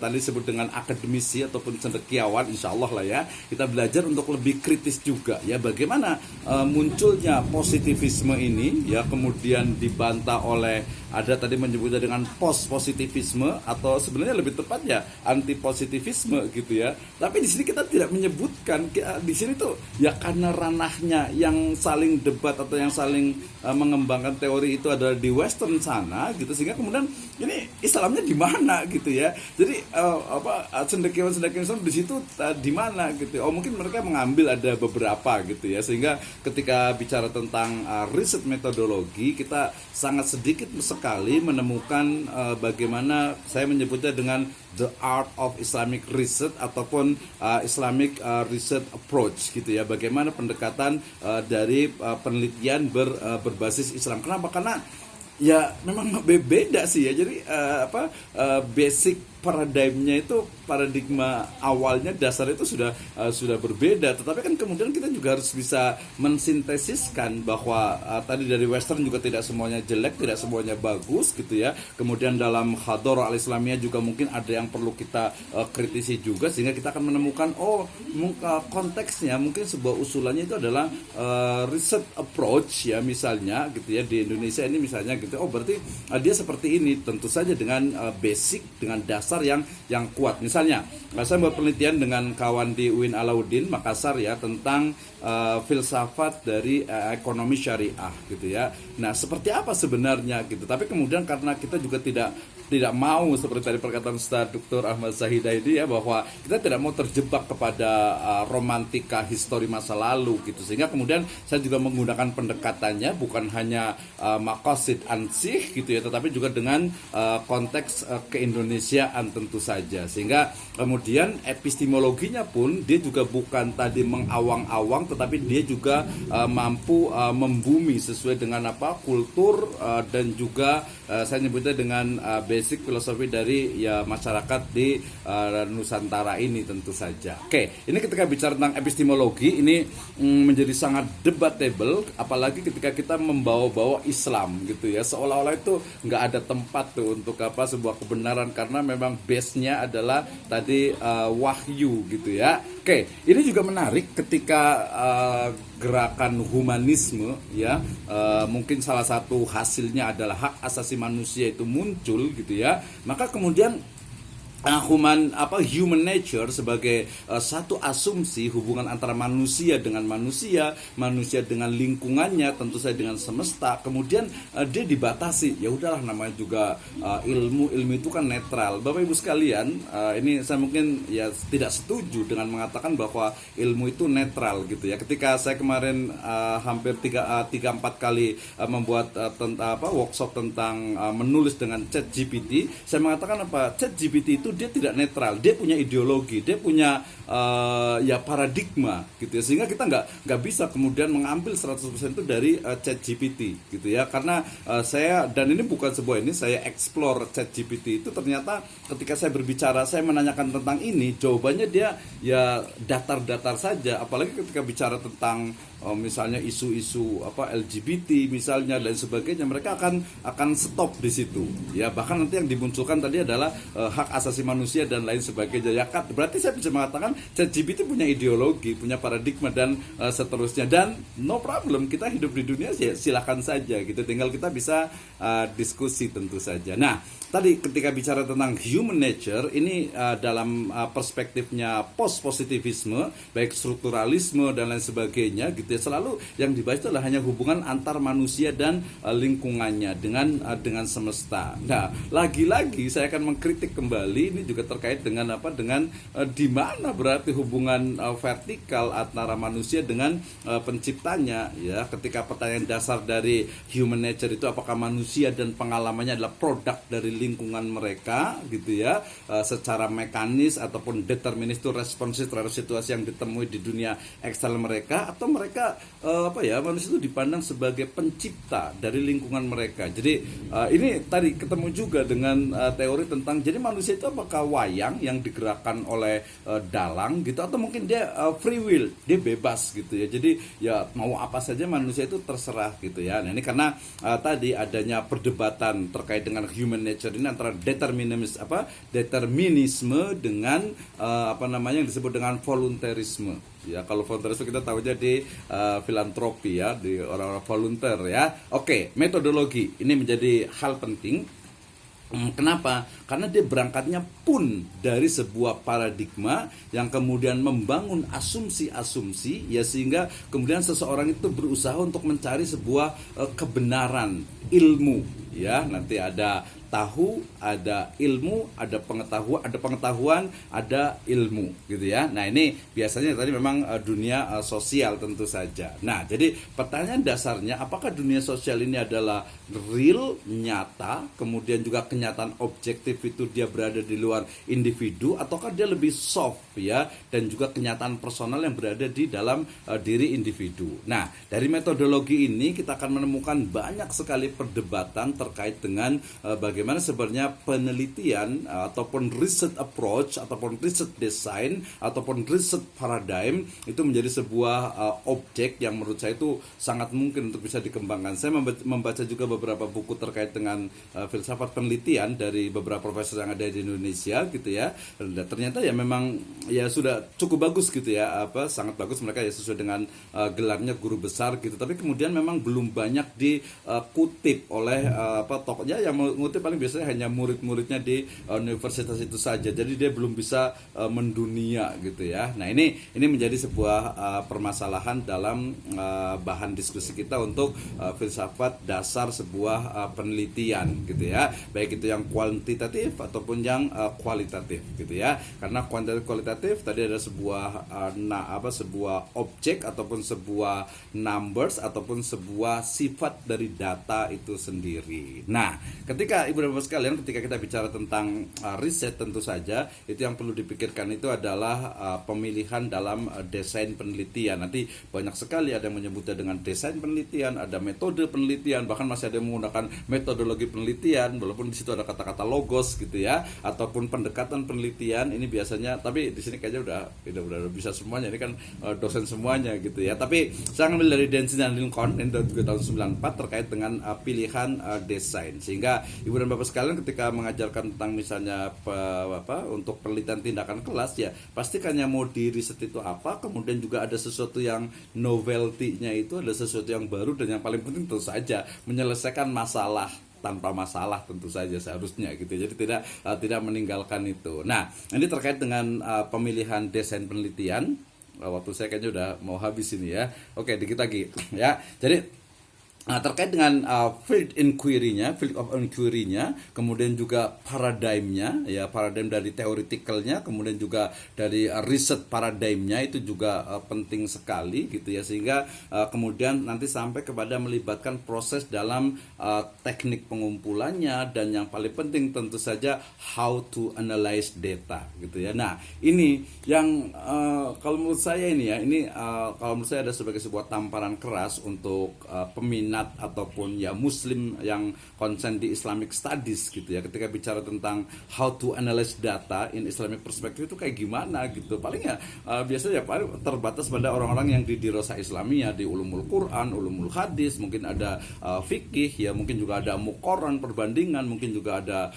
tadi disebut dengan akademisi ataupun cendekiawan, insya Allah lah ya, kita belajar untuk lebih kritis juga ya, bagaimana munculnya positivisme ini ya, kemudian dibantah oleh, ada tadi menyebutnya dengan post positivisme atau sebenarnya lebih tepat ya anti positivisme gitu ya. Tapi di sini kita tidak menyebutkan, di sini tuh ya karena ranahnya yang saling debat atau yang saling mengembangkan teori itu adalah di western sana gitu, sehingga kemudian ini Islamnya di mana gitu ya. Jadi cendekiawan Islam di situ di mana gitu. Oh, mungkin mereka mengambil ada beberapa gitu ya, sehingga ketika bicara tentang riset metodologi, kita sangat sedikit sekali menemukan bagaimana saya menyebutnya dengan the art of Islamic research ataupun Islamic research approach gitu ya, bagaimana pendekatan dari penelitian berbasis Islam. Kenapa? Karena ya memang beda sih ya. Jadi basic paradigmnya itu, paradigma awalnya dasar itu sudah berbeda. Tetapi kan kemudian kita juga harus bisa mensintesiskan bahwa tadi dari western juga tidak semuanya jelek, tidak semuanya bagus gitu ya. Kemudian dalam hadharah al-islamiyah juga mungkin ada yang perlu kita kritisi juga, sehingga kita akan menemukan konteksnya mungkin sebuah usulannya itu adalah research approach ya, misalnya gitu ya, di Indonesia ini misalnya gitu. Oh, berarti dia seperti ini, tentu saja dengan basic, dengan dasar yang kuat. Misalnya, saya buat penelitian dengan kawan di UIN Alauddin Makassar ya, tentang filsafat dari ekonomi syariah gitu ya. Nah, seperti apa sebenarnya gitu. Tapi kemudian karena kita juga tidak mau seperti tadi perkataan Ustaz Dr. Ahmad Zahidah ini ya, bahwa kita tidak mau terjebak kepada romantika histori masa lalu gitu, sehingga kemudian saya juga menggunakan pendekatannya bukan hanya maqasid ansih gitu ya, tetapi juga dengan konteks keindonesiaan tentu saja, sehingga kemudian epistemologinya pun dia juga bukan tadi mengawang-awang, tetapi dia juga mampu membumi sesuai dengan kultur dan juga saya nyebutnya dengan basic filosofi dari ya masyarakat di Nusantara ini tentu saja. Oke, ini ketika bicara tentang epistemologi ini menjadi sangat debatable, apalagi ketika kita membawa-bawa Islam gitu ya, seolah-olah itu nggak ada tempat tuh untuk sebuah kebenaran, karena memang base-nya adalah tadi wahyu gitu ya. Oke, ini juga menarik ketika gerakan humanisme ya, mungkin salah satu hasilnya adalah hak asasi manusia itu muncul gitu ya, maka kemudian human nature sebagai satu asumsi hubungan antara manusia dengan manusia dengan lingkungannya, tentu saja dengan semesta. Kemudian dia dibatasi. Ya udahlah, namanya juga ilmu itu kan netral. Bapak Ibu sekalian, ini saya mungkin ya tidak setuju dengan mengatakan bahwa ilmu itu netral gitu ya. Ketika saya kemarin hampir 3-4 kali membuat workshop tentang menulis dengan ChatGPT, saya mengatakan ChatGPT itu dia tidak netral, dia punya ideologi, dia punya paradigma gitu ya, sehingga kita nggak bisa kemudian mengambil 100% itu dari ChatGPT gitu ya, karena saya, dan ini bukan sebuah ini, saya explore ChatGPT itu, ternyata ketika saya berbicara, saya menanyakan tentang ini, jawabannya dia ya datar-datar saja, apalagi ketika bicara tentang misalnya isu-isu LGBT misalnya dan sebagainya, mereka akan stop di situ ya. Bahkan nanti yang dimunculkan tadi adalah hak asasi manusia dan lain sebagainya ya. Berarti saya bisa mengatakan ChatGPT punya ideologi, punya paradigma dan seterusnya, dan no problem, kita hidup di dunia ya, silakan saja gitu, tinggal kita bisa diskusi tentu saja. Nah, tadi ketika bicara tentang human nature ini dalam perspektifnya post positivisme, baik strukturalisme dan lain sebagainya gitu ya, selalu yang dibahas itu adalah hanya hubungan antar manusia dan lingkungannya dengan semesta. Nah, lagi-lagi saya akan mengkritik kembali, ini juga terkait dengan di mana berarti hubungan vertikal antara manusia dengan penciptanya ya. Ketika pertanyaan dasar dari human nature itu, apakah manusia dan pengalamannya adalah produk dari lingkungan mereka gitu ya, secara mekanis ataupun determinis itu responsif terhadap situasi yang ditemui di dunia eksternal mereka, atau mereka mereka manusia itu dipandang sebagai pencipta dari lingkungan mereka. Jadi ini tadi ketemu juga dengan teori tentang jadi manusia itu apakah wayang yang digerakkan oleh dalang gitu, atau mungkin dia free will, dia bebas gitu ya. Jadi ya mau apa saja manusia itu terserah gitu ya. Nah ini karena tadi adanya perdebatan terkait dengan human nature ini antara determinisme dengan yang disebut dengan volunteerisme. Ya, kalau volunteerisme kita tahu jadi filantropi ya, di orang-orang volunteer ya. Oke, metodologi ini menjadi hal penting. Kenapa? Karena dia berangkatnya pun dari sebuah paradigma yang kemudian membangun asumsi-asumsi ya, sehingga kemudian seseorang itu berusaha untuk mencari sebuah kebenaran ilmu ya. Nanti ada tahu, ada ilmu, ada pengetahuan, ada ilmu gitu ya. Nah, ini biasanya tadi memang dunia sosial tentu saja. Nah, jadi pertanyaan dasarnya, apakah dunia sosial ini adalah real, nyata, kemudian juga kenyataan objektif itu dia berada di luar individu, ataukah dia lebih soft ya, dan juga kenyataan personal yang berada di dalam diri individu. Nah, dari metodologi ini kita akan menemukan banyak sekali perdebatan terkait dengan bagaimana sebenarnya penelitian ataupun research approach ataupun research design ataupun research paradigm itu menjadi sebuah objek yang menurut saya itu sangat mungkin untuk bisa dikembangkan. Saya membaca juga beberapa buku terkait dengan filsafat penelitian dari beberapa profesor yang ada di Indonesia gitu ya. Dan ternyata ya memang ya sudah cukup bagus gitu ya, sangat bagus mereka ya sesuai dengan gelarnya guru besar gitu. Tapi kemudian memang belum banyak dikutip oleh tokohnya yang mengutip paling biasanya hanya murid-muridnya di universitas itu saja. Jadi dia belum bisa mendunia gitu ya. Nah, ini menjadi sebuah permasalahan dalam bahan diskusi kita untuk filsafat dasar sebuah penelitian gitu ya. Baik itu yang kuantitatif ataupun yang kualitatif gitu ya. Karena kuantitatif kualitatif tadi ada sebuah sebuah objek ataupun sebuah numbers ataupun sebuah sifat dari data itu sendiri. Nah, ketika Ibu dan Bapak sekalian, ketika kita bicara tentang riset, tentu saja itu yang perlu dipikirkan itu adalah pemilihan dalam desain penelitian. Nanti banyak sekali ada yang menyebutnya dengan desain penelitian, ada metode penelitian, bahkan masih ada yang menggunakan metodologi penelitian, walaupun di situ ada kata-kata logos gitu ya, ataupun pendekatan penelitian. Ini biasanya, tapi di sini kayaknya udah bisa semuanya. Ini kan dosen semuanya gitu ya. Tapi saya ambil dari Densey dan Lincoln ini juga tahun 94 terkait dengan pilihan desain. Sehingga Ibu dan Bapak sekalian ketika mengajarkan tentang misalnya untuk penelitian tindakan kelas ya, pastikannya mau di riset itu apa, kemudian juga ada sesuatu yang novelty-nya itu ada sesuatu yang baru, dan yang paling penting tentu saja menyelesaikan masalah tanpa masalah tentu saja seharusnya gitu. Jadi tidak meninggalkan itu. Nah, ini terkait dengan pemilihan desain penelitian. Waktu saya kayaknya udah mau habis ini ya. Oke, dikit lagi ya. Jadi terkait dengan field of inquiry-nya, kemudian juga paradigm-nya, ya paradigm dari theoretical-nya, kemudian juga dari riset paradigm-nya itu juga penting sekali gitu ya, sehingga kemudian nanti sampai kepada melibatkan proses dalam teknik pengumpulannya, dan yang paling penting tentu saja how to analyze data gitu ya. Nah, ini yang kalau menurut saya kalau menurut saya ada sebagai sebuah tamparan keras untuk peminat ataupun ya muslim yang konsen di Islamic Studies gitu ya, ketika bicara tentang how to analyze data in Islamic perspective itu kayak gimana gitu. Paling ya biasanya paling terbatas pada orang-orang yang di Dirosah Islamiyah, di ulumul Quran, ulumul hadis, mungkin ada fikih ya, mungkin juga ada muqarran perbandingan, mungkin juga ada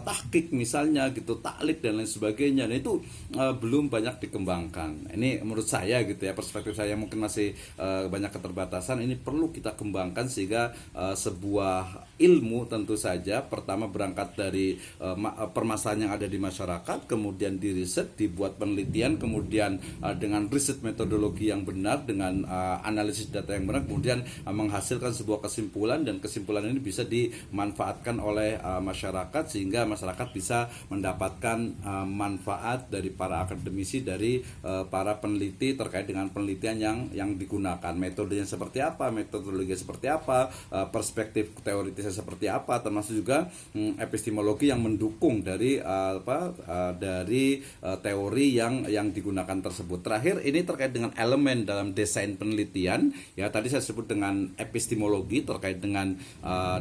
tahqiq misalnya gitu, taklid dan lain sebagainya. Nah, itu belum banyak dikembangkan. Ini menurut saya gitu ya, perspektif saya mungkin masih banyak keterbatasan. Ini perlu kita kembangkan sehingga sebuah ilmu tentu saja pertama berangkat dari permasalahan yang ada di masyarakat, kemudian diriset, dibuat penelitian, kemudian dengan riset metodologi yang benar, dengan analisis data yang benar, kemudian menghasilkan sebuah kesimpulan, dan kesimpulan ini bisa dimanfaatkan oleh masyarakat sehingga masyarakat bisa mendapatkan manfaat dari para akademisi, dari para peneliti terkait dengan penelitian yang digunakan. Metodenya seperti apa, metodologi seperti apa, perspektif teoritisnya seperti apa, termasuk juga epistemologi yang mendukung dari teori yang digunakan tersebut. Terakhir ini terkait dengan elemen dalam desain penelitian. Ya, tadi saya sebut dengan epistemologi terkait dengan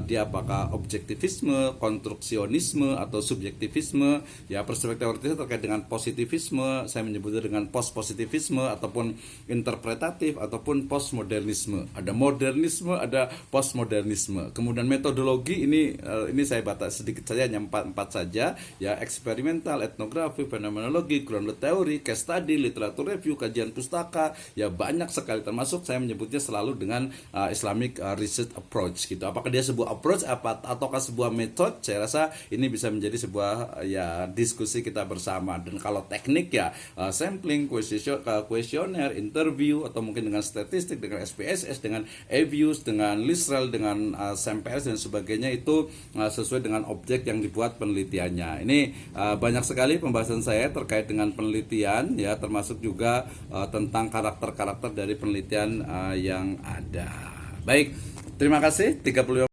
dia apakah objektivisme, konstruksionisme atau subjektivisme. Ya, perspektif teoritisnya terkait dengan positivisme, saya menyebutnya dengan post-positivisme ataupun interpretatif ataupun postmodernisme. Ada modernisme, ada postmodernisme. Kemudian metodologi ini saya batas sedikit saja, hanya empat saja, ya, eksperimental, etnografi, fenomenologi, grounded teori, case study, literatur review, kajian pustaka, ya banyak sekali, termasuk saya menyebutnya selalu dengan Islamic research approach gitu. Apakah dia sebuah approach ataukah sebuah metode? Saya rasa ini bisa menjadi sebuah ya diskusi kita bersama. Dan kalau teknik ya sampling, kuesioner, interview, atau mungkin dengan statistik, dengan SPSS, dengan e-views, dengan Lisrel, dengan SAMPS dan sebagainya, itu sesuai dengan objek yang dibuat penelitiannya. Ini banyak sekali pembahasan saya terkait dengan penelitian, ya, termasuk juga tentang karakter-karakter dari penelitian yang ada. Baik, terima kasih. 35